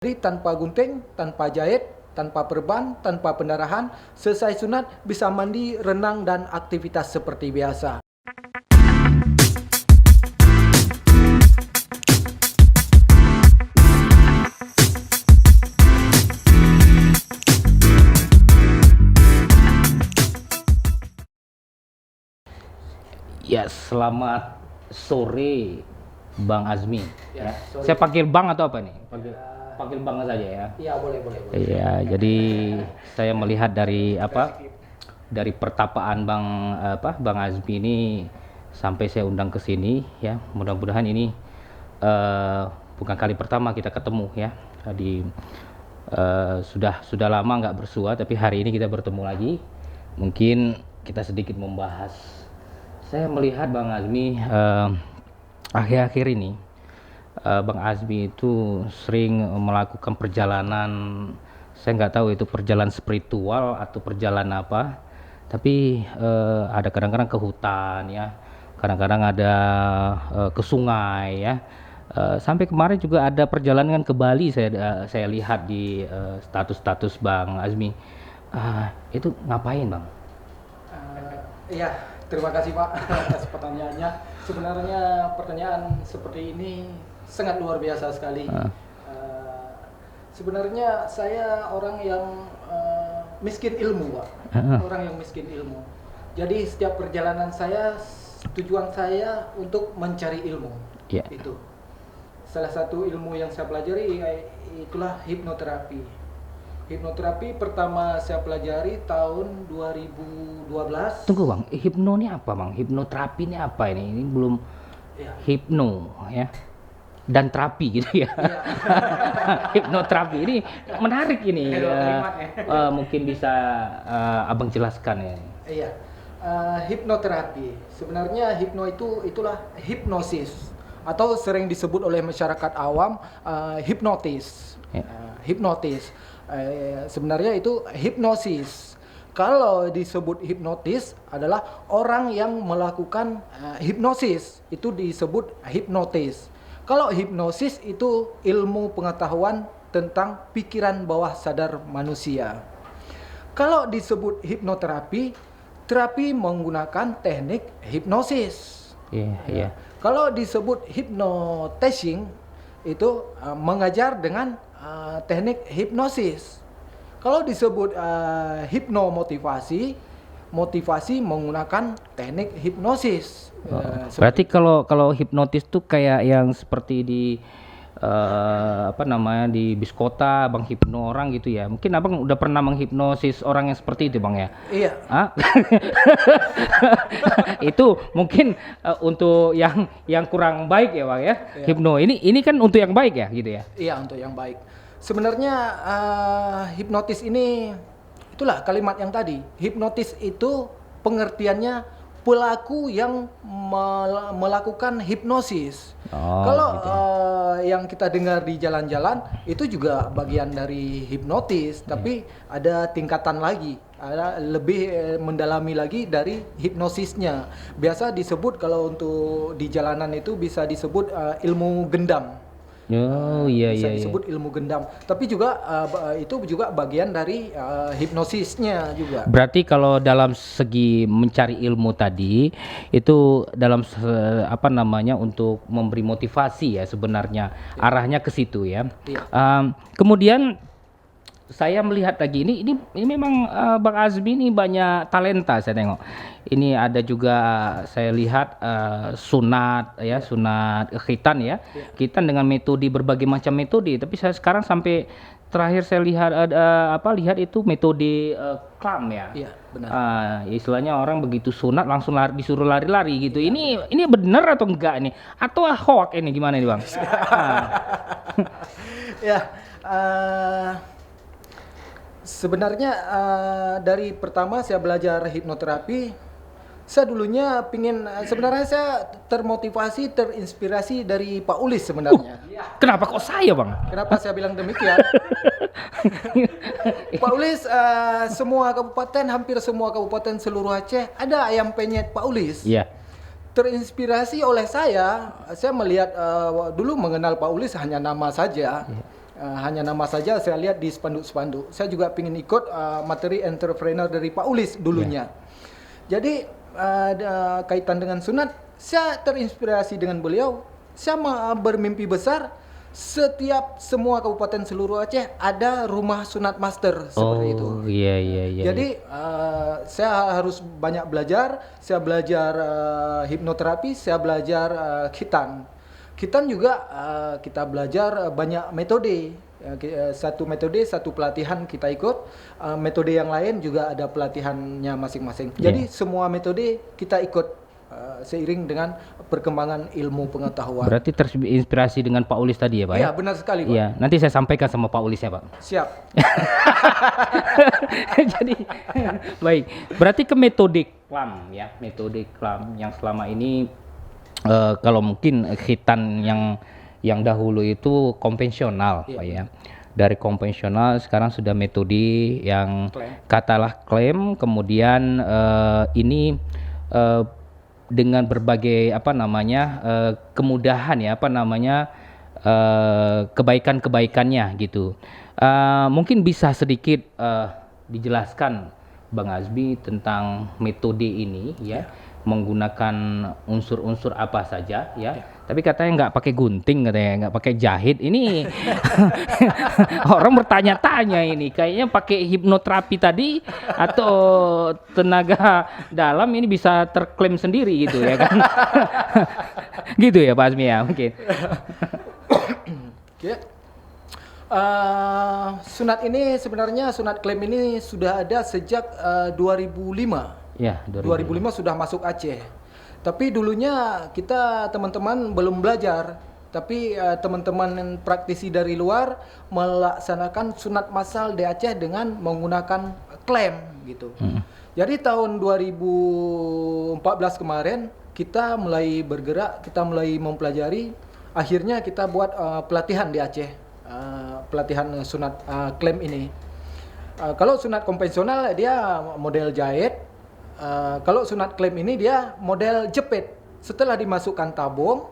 Jadi tanpa gunting, tanpa jahit, tanpa perban, tanpa pendarahan, selesai sunat bisa mandi, renang, dan aktivitas seperti biasa. Ya, selamat sore Bang Azmi. Ya, sore. Saya panggil Bang atau apa nih? Panggil Bang saja ya. Iya, boleh. Iya, jadi saya melihat dari dari pertapaan Bang Azmi ini sampai saya undang ke sini ya. Mudah-mudahan ini bukan kali pertama kita ketemu ya. Tadi sudah lama nggak bersua, tapi hari ini kita bertemu lagi. Mungkin kita sedikit membahas. Saya melihat Bang Azmi akhir-akhir ini Bang Azmi itu sering melakukan perjalanan, saya nggak tahu itu perjalanan spiritual atau perjalanan apa, tapi ada kadang-kadang ke hutan ya, kadang-kadang ada ke sungai ya. Sampai kemarin juga ada perjalanan ke Bali, saya lihat di status-status Bang Azmi. Itu ngapain Bang? Iya, terima kasih Pak atas pertanyaannya. Sebenarnya pertanyaan seperti ini sangat luar biasa sekali. Sebenarnya saya orang yang miskin ilmu, Pak. Orang yang miskin ilmu. Jadi setiap perjalanan saya, tujuan saya untuk mencari ilmu. Yeah. Itu. Salah satu ilmu yang saya pelajari itulah hipnoterapi. Hipnoterapi pertama saya pelajari tahun 2012. Tunggu Bang, hipno ini apa Bang? Hipnoterapi ini apa ini? Ini belum Ya. hipno ya. Dan terapi gitu ya. Iya. Hipnoterapi ini menarik ini. Kalimatnya. Mungkin bisa Abang jelaskan ya. Iya. Hipnoterapi. Sebenarnya itulah hipnosis atau sering disebut oleh masyarakat awam hipnotis. Ya. Hipnotis. Sebenarnya itu hipnosis. Kalau disebut hipnotis adalah orang yang melakukan hipnosis, itu disebut hipnotis. Kalau hipnosis itu ilmu pengetahuan tentang pikiran bawah sadar manusia. Kalau disebut hipnoterapi, terapi menggunakan teknik hipnosis. Iya. Kalau disebut hypnotizing itu mengajar dengan teknik hipnosis. Kalau disebut hipnomotivasi, motivasi menggunakan teknik hipnosis. Berarti kalau hipnotis tuh kayak yang seperti di di biskota Bang hipno orang gitu ya. Mungkin Abang udah pernah menghipnosis orang yang seperti itu Bang ya? Iya. Itu mungkin untuk yang kurang baik ya Bang ya. Iya. Hipno ini kan untuk yang baik ya gitu ya. Iya, untuk yang baik. Sebenarnya hipnotis ini itulah kalimat yang tadi. Hipnotis itu pengertiannya pelaku yang melakukan hipnosis. Kalau gitu. yang kita dengar di jalan-jalan itu juga bagian dari hipnotis, tapi ada tingkatan lagi, ada lebih mendalami lagi dari hipnosisnya. Biasa disebut kalau untuk di jalanan itu bisa disebut ilmu gendam. Oh Bisa iya. disebut ilmu gendam, tapi juga itu juga bagian dari hipnosisnya juga. Berarti kalau dalam segi mencari ilmu tadi itu dalam untuk memberi motivasi ya sebenarnya arahnya ke situ ya. Iya. Kemudian saya melihat lagi ini memang Bang Azmi ini banyak talenta saya tengok. Ini ada juga saya lihat sunat khitan ya. Khitan dengan metode berbagai macam metode, tapi saya sekarang sampai terakhir saya lihat lihat itu metode klam ya. Iya, benar. Istilahnya orang begitu sunat langsung disuruh lari-lari gitu. Ini benar atau enggak ini? Atau hoax ini gimana nih Bang? Ya, sebenarnya dari pertama saya belajar hipnoterapi, saya dulunya sebenarnya saya termotivasi, terinspirasi dari Pak Ulis sebenarnya. Kenapa kok saya Bang? Kenapa saya bilang demikian? Pak Ulis hampir semua kabupaten seluruh Aceh ada ayam penyet Pak Ulis. Iya. Terinspirasi oleh saya melihat dulu mengenal Pak Ulis hanya nama saja. hanya nama saja saya lihat di spanduk-spanduk. Saya juga ingin ikut materi entrepreneur dari Pak Ulis dulunya. Jadi kaitan dengan sunat, saya terinspirasi dengan beliau. Saya bermimpi besar. Semua kabupaten seluruh Aceh ada rumah sunat master seperti itu. Iya. Jadi saya harus banyak belajar. Saya belajar hipnoterapi, saya belajar khitan. Khitan juga kita belajar banyak metode. Satu metode, satu pelatihan kita ikut. Metode yang lain juga ada pelatihannya masing-masing. Jadi semua metode kita ikut seiring dengan perkembangan ilmu pengetahuan. Berarti terinspirasi dengan Pak Ulis tadi ya Pak? Iya, benar sekali Pak. Iya, nanti saya sampaikan sama Pak Ulisnya Pak. Siap. Jadi baik, berarti ke metode klam ya, metode klam yang selama ini kalau mungkin khitan yang dahulu itu konvensional Pak ya. Dari konvensional sekarang sudah metode yang katalah klaim, kemudian ini dengan berbagai kemudahan ya kebaikan-kebaikannya gitu. Mungkin bisa sedikit dijelaskan Bang Azmi tentang metode ini ya, menggunakan unsur-unsur apa saja ya. Tapi katanya nggak pakai gunting, katanya nggak pakai jahit. Ini orang bertanya-tanya ini kayaknya pakai hipnoterapi tadi atau tenaga dalam ini bisa terklaim sendiri gitu ya kan. Gitu ya Pak Azmi ya mungkin. Oke. Sunat ini sebenarnya sunat klaim ini sudah ada sejak 2005. Ya, 2005 sudah masuk Aceh. Tapi dulunya kita teman-teman belum belajar. Tapi teman-teman praktisi dari luar melaksanakan sunat massal di Aceh dengan menggunakan klaim gitu. Jadi tahun 2014 kemarin kita mulai bergerak, kita mulai mempelajari. Akhirnya kita buat pelatihan di Aceh, pelatihan sunat klaim ini. Kalau sunat konvensional dia model jahit. Kalau sunat klaim ini dia model jepit. Setelah dimasukkan tabung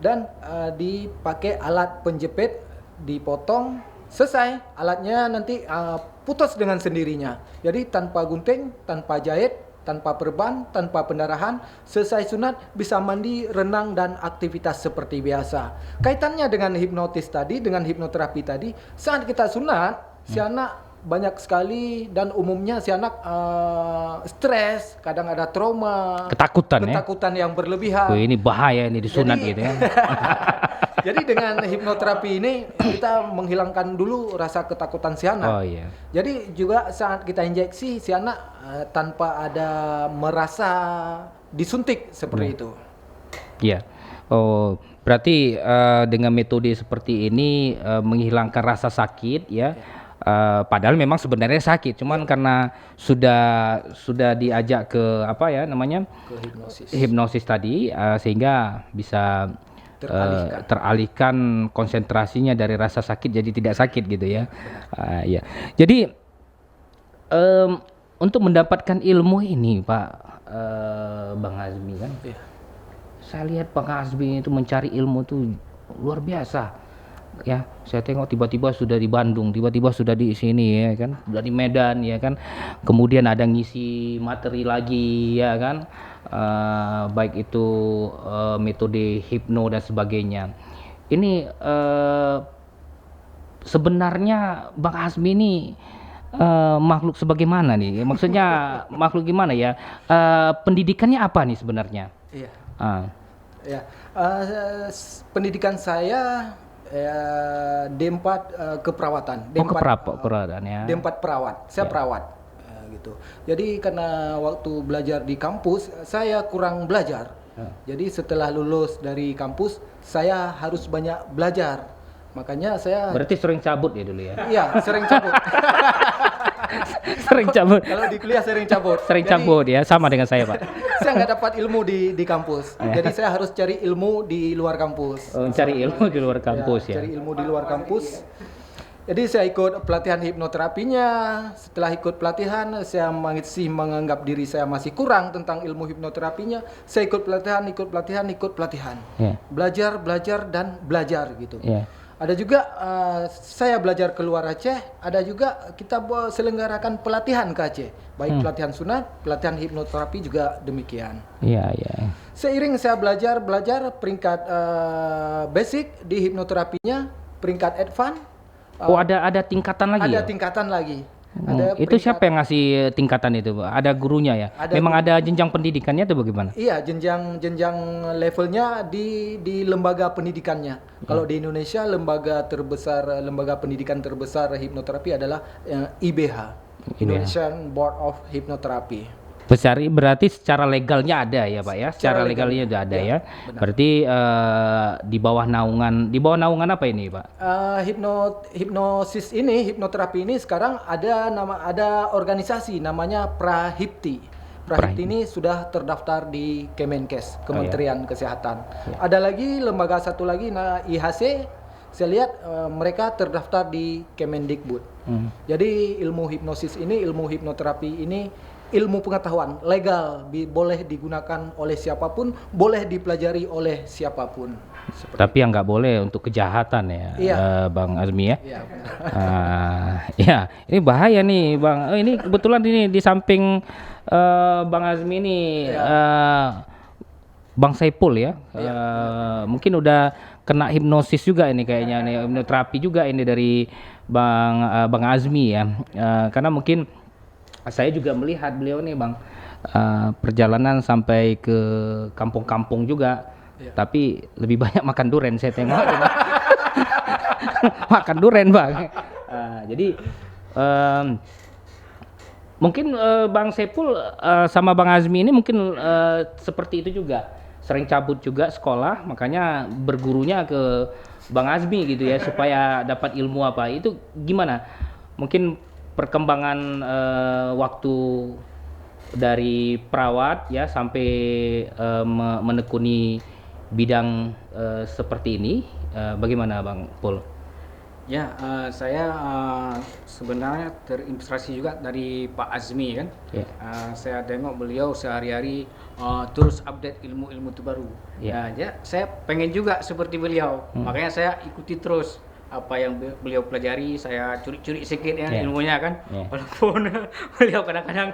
dan dipakai alat penjepit, dipotong, selesai. Alatnya nanti putus dengan sendirinya. Jadi tanpa gunting, tanpa jahit, tanpa perban, tanpa pendarahan, selesai sunat bisa mandi, renang dan aktivitas seperti biasa. Kaitannya dengan hipnotis tadi, dengan hipnoterapi tadi, saat kita sunat, si anak banyak sekali dan umumnya si anak stres, kadang ada trauma, ketakutan yang berlebihan. Ini bahaya ini disunat gitu ya. Jadi dengan hipnoterapi ini kita menghilangkan dulu rasa ketakutan si anak. Oh iya. Jadi juga saat kita injeksi si anak tanpa ada merasa disuntik seperti itu. Iya. Oh, berarti dengan metode seperti ini menghilangkan rasa sakit ya. Padahal memang sebenarnya sakit, cuman karena sudah diajak ke ke hipnosis tadi, sehingga bisa teralihkan konsentrasinya dari rasa sakit jadi tidak sakit gitu ya. Ya. Jadi untuk mendapatkan ilmu ini Pak Bang Azmi kan, saya lihat Bang Azmi itu mencari ilmu tuh luar biasa. Ya, saya tengok tiba-tiba sudah di Bandung, tiba-tiba sudah di sini ya kan, sudah di Medan ya kan. Kemudian ada ngisi materi lagi ya kan, baik itu metode hipno dan sebagainya. Ini sebenarnya Bang Azmi ini makhluk sebagaimana nih? Maksudnya makhluk gimana ya? Pendidikannya apa nih sebenarnya? Iya. Ya. Pendidikan saya D4 keperawatan. Keperawatan ya. D4 perawat. Saya perawat gitu. Jadi karena waktu belajar di kampus saya kurang belajar. Jadi setelah lulus dari kampus saya harus banyak belajar. Makanya saya Berarti sering cabut ya dulu ya? Iya, sering cabut. Sering cabut. Kalau di kuliah sering cabut. Sering cabut ya, sama dengan saya Pak. Saya nggak dapat ilmu di kampus. Jadi saya harus cari ilmu di luar kampus. Cari ilmu di luar kampus ya. Cari ilmu di luar kampus. Jadi saya ikut pelatihan hipnoterapinya. Setelah ikut pelatihan, saya masih menganggap diri saya masih kurang tentang ilmu hipnoterapinya. Saya ikut pelatihan. Yeah. Belajar dan belajar gitu. Yeah. Ada juga saya belajar keluar Aceh, ada juga kita selenggarakan pelatihan ke Aceh, baik pelatihan sunat, pelatihan hipnoterapi juga demikian. Iya, iya. Seiring saya belajar peringkat basic di hipnoterapinya, peringkat advance. Oh, ada tingkatan lagi Ada ya? tingkatan lagi. Itu siapa yang ngasih tingkatan itu, Pak? Ada gurunya ya? Ada Memang ada jenjang pendidikannya atau bagaimana? Iya, jenjang levelnya di lembaga pendidikannya. Kalau di Indonesia lembaga pendidikan terbesar hipnoterapi adalah IBH, Indonesian Board of Hypnotherapy. Berarti secara legalnya ada ya, Pak ya? Secara legalnya udah ada ya. Benar. Berarti di bawah naungan apa ini, Pak? Hipnoterapi ini sekarang ada organisasi namanya Prahipti. Prahipti ini sudah terdaftar di Kemenkes, Kementerian Kesehatan. Ada lagi lembaga satu lagi, IHC. Saya lihat mereka terdaftar di Kemendikbud. Jadi ilmu hipnosis ini, ilmu hipnoterapi ini ilmu pengetahuan legal, boleh digunakan oleh siapapun, boleh dipelajari oleh siapapun. Tapi yang nggak boleh untuk kejahatan ya, Iya. Bang Azmi ya. Iya, benar. Ya, ini bahaya nih, Bang. Ini kebetulan ini di samping Bang Azmi ini Bang Saipul ya. Mungkin udah kena hipnosis juga ini kayaknya nih, hipnoterapi juga ini dari Bang Azmi ya. Karena mungkin saya juga melihat beliau nih, Bang, perjalanan sampai ke kampung-kampung juga. Tapi lebih banyak makan duren saya tengok. Makan duren, Bang. Jadi mungkin Bang Saipul sama Bang Azmi ini mungkin seperti itu juga, sering cabut juga sekolah, makanya bergurunya ke Bang Azmi gitu ya, supaya dapat ilmu apa itu gimana? Mungkin perkembangan waktu dari perawat ya sampai menekuni bidang seperti ini, bagaimana Bang Pul? Ya, saya sebenarnya terinspirasi juga dari Pak Azmi kan. Ya. Saya tengok beliau sehari-hari terus update ilmu-ilmu terbaru. Ya. Ya, saya pengen juga seperti beliau. Makanya saya ikuti terus apa yang beliau pelajari. Saya curi-curi sedikit ya ilmunya kan. Walaupun beliau kadang-kadang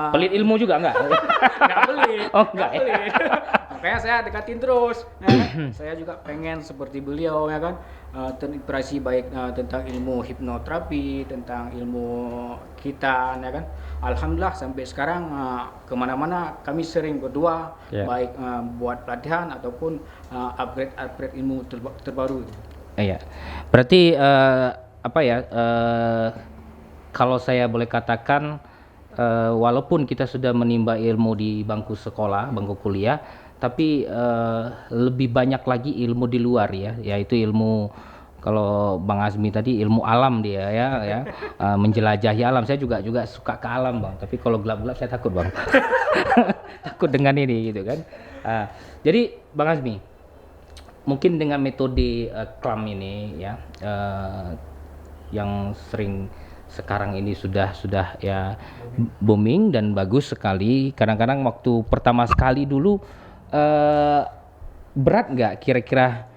Pelit ilmu juga enggak? nggak pelit. Oh, nggak ya? pelit. Makanya saya dekatin terus. Ya kan? Saya juga pengen seperti beliau ya kan. Terinspirasi baik tentang ilmu hipnoterapi, tentang ilmu kita, ya kan. Alhamdulillah sampai sekarang kemana-mana kami sering berdua, baik buat pelatihan ataupun upgrade ilmu terbaru. Iya. Berarti apa ya? Kalau saya boleh katakan, walaupun kita sudah menimba ilmu di bangku sekolah, bangku kuliah, tapi lebih banyak lagi ilmu di luar ya, yaitu ilmu, kalau Bang Azmi tadi ilmu alam dia ya, menjelajahi alam. Saya juga suka ke alam, Bang, tapi kalau gelap-gelap saya takut, Bang. Takut dengan ini gitu kan. Jadi Bang Azmi, mungkin dengan metode KLAM ini ya, yang sering sekarang ini sudah ya booming dan bagus sekali. Kadang-kadang waktu pertama sekali dulu berat nggak kira-kira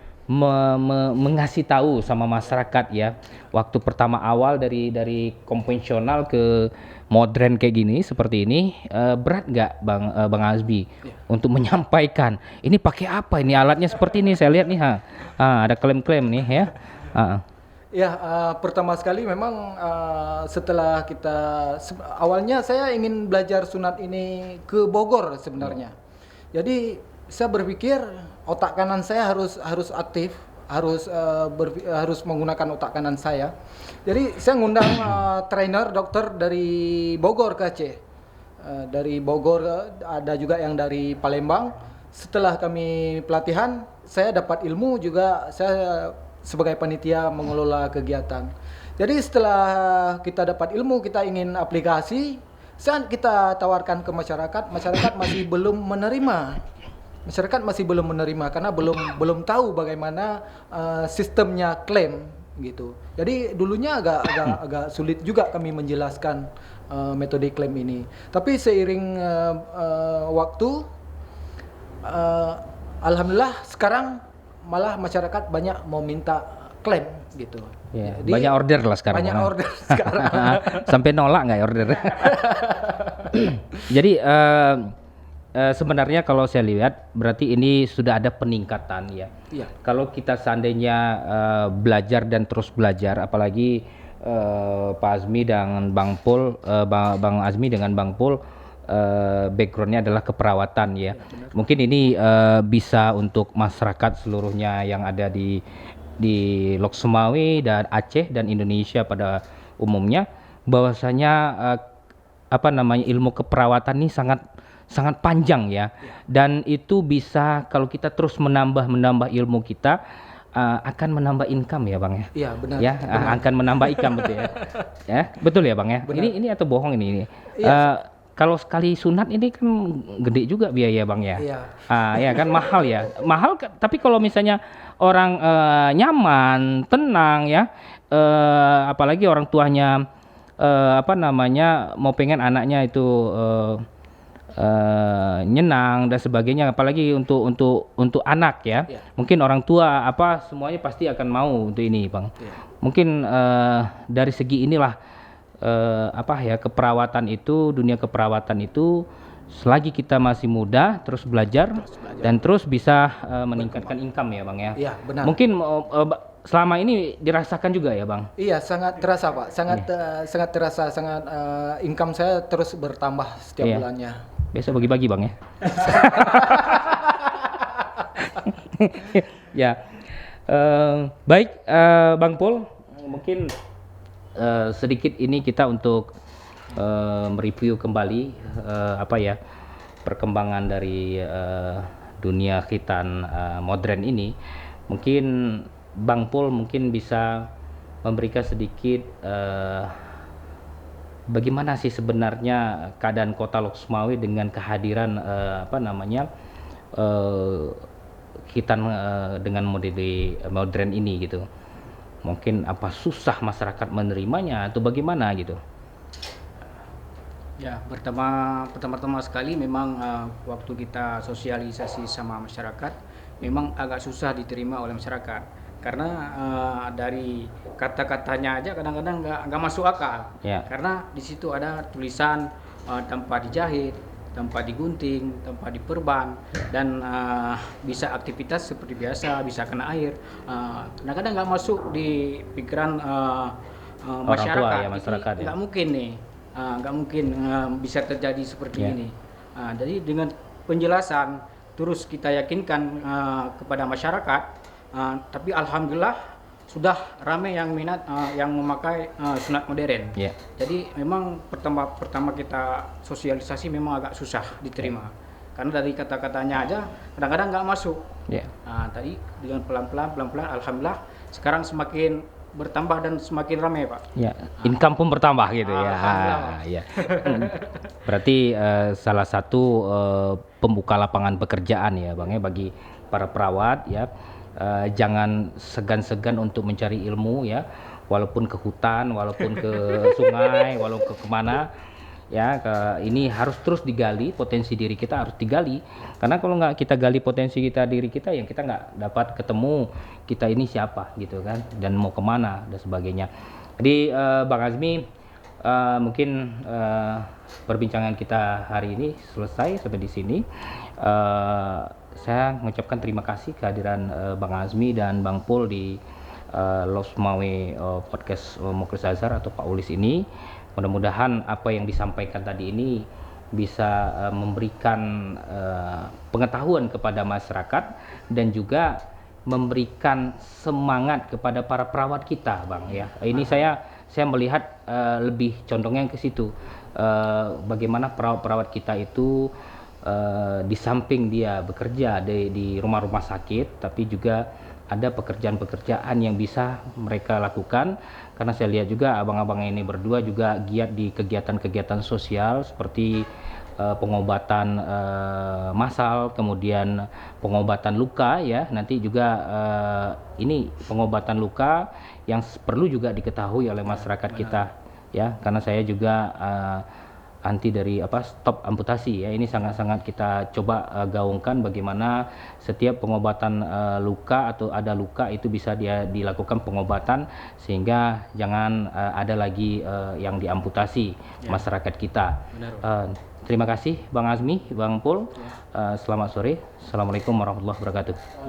mengasih tahu sama masyarakat ya, waktu pertama awal dari konvensional ke modern kayak gini seperti ini, berat nggak Bang Azmi untuk menyampaikan ini pakai apa, ini alatnya seperti ini, saya lihat nih ada klaim-klaim nih ya. Ya, pertama sekali memang setelah awalnya saya ingin belajar sunat ini ke Bogor sebenarnya. Jadi saya berpikir otak kanan saya harus aktif, harus menggunakan otak kanan saya. Jadi saya ngundang trainer dokter dari Bogor ke Aceh. Dari Bogor ada juga yang dari Palembang. Setelah kami pelatihan, saya dapat ilmu juga, saya sebagai panitia mengelola kegiatan. Jadi setelah kita dapat ilmu, kita ingin aplikasi, saat kita tawarkan ke masyarakat masih belum menerima. Masyarakat masih belum menerima karena belum tahu bagaimana sistemnya klaim gitu. Jadi dulunya agak sulit juga kami menjelaskan metode klaim ini. Tapi seiring waktu, alhamdulillah sekarang malah masyarakat banyak mau minta klaim gitu. Ya, Jadi, banyak order lah sekarang. Banyak Bang. order sekarang. Sampai nolak nggak order? Jadi sebenarnya kalau saya lihat berarti ini sudah ada peningkatan ya. Iya. Kalau kita seandainya belajar dan terus belajar, apalagi Pak Azmi dengan Bang Pul, Bang Azmi dengan Bang Pul backgroundnya adalah keperawatan ya. Mungkin ini bisa untuk masyarakat seluruhnya yang ada di Lok Sumawe dan Aceh dan Indonesia pada umumnya, bahwasanya ilmu keperawatan ini sangat panjang ya, dan itu bisa kalau kita terus menambah ilmu kita akan menambah income ya Bang ya. Iya, benar. Ya, benar. akan menambah income betul ya. Ya, betul ya Bang ya. Benar. Ini atau bohong ini? Iya. Kalau sekali sunat ini kan gede juga biaya Bang ya. Iya. Ya kan mahal ya. Mahal tapi kalau misalnya orang nyaman, tenang ya, apalagi orang tuanya mau pengen anaknya itu nyenang dan sebagainya, apalagi untuk anak ya. Iya. Mungkin orang tua semuanya pasti akan mau untuk ini Bang. Iya. Mungkin dari segi inilah keperawatan itu, dunia keperawatan itu, selagi kita masih muda terus belajar dan terus bisa meningkatkan income ya Bang ya. Iya, benar. Mungkin selama ini dirasakan juga ya Bang. Iya, sangat terasa Pak. Sangat terasa, income saya terus bertambah setiap Iya. bulannya. Besok bagi-bagi Bang ya. Ya. Baik Bang Pul, mungkin sedikit ini kita untuk mereview kembali perkembangan dari dunia khitan modern ini. Mungkin Bang Pul mungkin bisa memberikan sedikit bagaimana sih sebenarnya keadaan kota Lok Sumawe dengan kehadiran khitan dengan modern ini gitu. Mungkin susah masyarakat menerimanya atau bagaimana gitu. Ya, pertama-tama sekali memang waktu kita sosialisasi sama masyarakat memang agak susah diterima oleh masyarakat karena dari kata-katanya aja kadang-kadang nggak masuk akal. Ya. Karena di situ ada tulisan tanpa dijahit, tanpa digunting, tanpa diperban, dan bisa aktivitas seperti biasa, bisa kena air. Kadang-kadang nggak masuk di pikiran masyarakat. Tua, ya, masyarakat Jadi nggak mungkin nih, nggak mungkin bisa terjadi seperti Ya. ini. Jadi dengan penjelasan terus kita yakinkan kepada masyarakat, tapi alhamdulillah sudah ramai yang minat yang memakai sunat modern. Ya. Jadi memang pertama kita sosialisasi memang agak susah diterima. Karena dari kata-katanya aja kadang-kadang nggak masuk. Ya. Tadi dengan pelan-pelan alhamdulillah sekarang semakin bertambah dan semakin ramai Pak. Ya, income pun bertambah gitu ya. Alhamdulillah. Ya. Berarti salah satu pembuka lapangan pekerjaan ya Bang ya bagi para perawat ya. Jangan segan-segan untuk mencari ilmu ya, walaupun ke hutan, walaupun ke sungai, walaupun ke kemana ya. Ini harus terus digali, potensi diri kita harus digali, karena kalau nggak kita gali potensi diri kita, yang kita nggak dapat ketemu kita ini siapa gitu kan, dan mau kemana dan sebagainya. Jadi Bang Azmi, mungkin perbincangan kita hari ini selesai sampai di sini. Saya mengucapkan terima kasih kehadiran Bang Azmi dan Bang Pul di Lok Sumawe podcast Mukhlis Azhar atau Pak Ulis ini. Mudah-mudahan apa yang disampaikan tadi ini bisa memberikan pengetahuan kepada masyarakat dan juga memberikan semangat kepada para perawat kita, Bang ya. Ini saya melihat lebih condongnya ke situ. Bagaimana perawat-perawat kita itu di samping dia bekerja di rumah-rumah sakit, tapi juga ada pekerjaan-pekerjaan yang bisa mereka lakukan, karena saya lihat juga abang-abang ini berdua juga giat di kegiatan-kegiatan sosial seperti pengobatan massal, kemudian pengobatan luka ya, nanti juga ini pengobatan luka yang perlu juga diketahui oleh masyarakat kita ya, karena saya juga anti dari stop amputasi ya. Ini sangat-sangat kita coba gaungkan bagaimana setiap pengobatan luka atau ada luka itu bisa dilakukan pengobatan sehingga jangan ada lagi yang diamputasi masyarakat kita. Terima kasih Bang Azmi, Bang Pul. Selamat sore. Assalamualaikum warahmatullahi wabarakatuh.